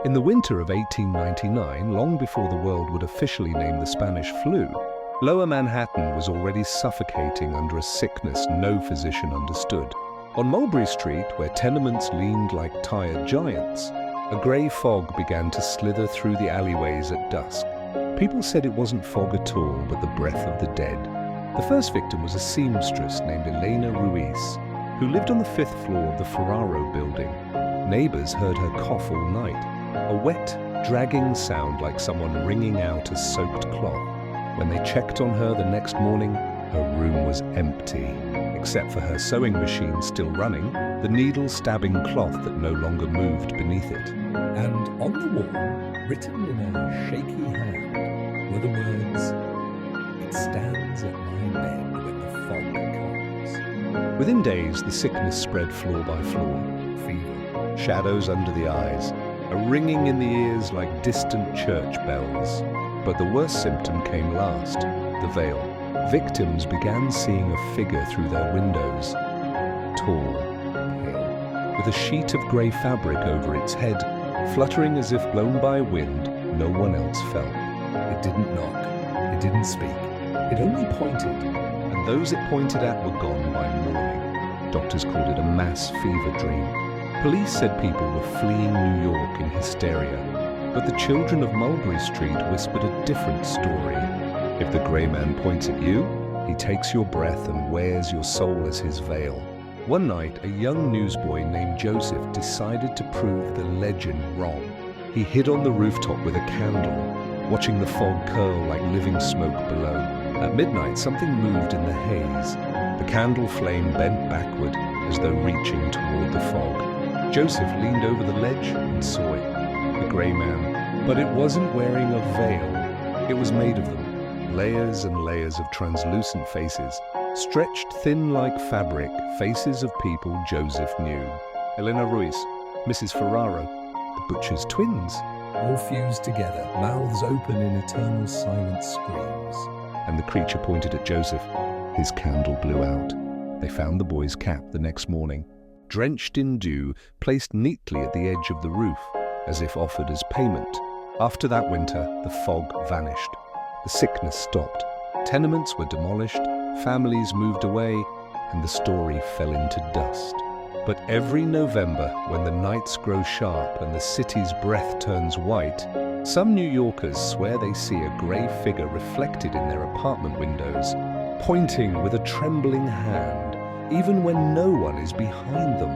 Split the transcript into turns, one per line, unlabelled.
In the winter of 1899, long before the world would officially name the Spanish flu, Lower Manhattan was already suffocating under a sickness no physician understood. On Mulberry Street, where tenements leaned like tired giants, a grey fog began to slither through the alleyways at dusk. People said it wasn't fog at all, but the breath of the dead. The first victim was a seamstress named Elena Ruiz, who lived on the 5th floor of the Ferraro building. Neighbors heard her cough all night, a wet, dragging sound like someone wringing out a soaked cloth. When they checked on her the next morning, her room was empty, except for her sewing machine still running, the needle-stabbing cloth that no longer moved beneath it.
And on the wall, written in a shaky hand, were the words, "It stands at my bed when the fog comes."
Within days, the sickness spread floor by floor. Fever, shadows under the eyes, a ringing in the ears like distant church bells. But the worst symptom came last, the veil. Victims began seeing a figure through their windows, tall, pale, with a sheet of grey fabric over its head, fluttering as if blown by wind no one else felt.
It didn't knock, it didn't speak, it only pointed.
And those it pointed at were gone by morning. Doctors called it a mass fever dream. Police said people were fleeing New York in hysteria. But the children of Mulberry Street whispered a different story. If the grey man points at you, he takes your breath and wears your soul as his veil. One night, a young newsboy named Joseph decided to prove the legend wrong. He hid on the rooftop with a candle, watching the fog curl like living smoke below. At midnight, something moved in the haze. The candle flame bent backward as though reaching toward the fog. Joseph leaned over the ledge and saw it. The grey man, but it wasn't wearing a veil. It was made of them, layers and layers of translucent faces, stretched thin like fabric, faces of people Joseph knew. Elena Ruiz, Mrs. Ferraro, the butcher's twins.
All fused together, mouths open in eternal silent screams.
And the creature pointed at Joseph. His candle blew out. They found the boy's cap the next morning, drenched in dew, placed neatly at the edge of the roof, as if offered as payment. After that winter, the fog vanished. The sickness stopped. Tenements were demolished, families moved away, and the story fell into dust. But every November, when the nights grow sharp and the city's breath turns white, some New Yorkers swear they see a grey figure reflected in their apartment windows, pointing with a trembling hand, even when no one is behind them.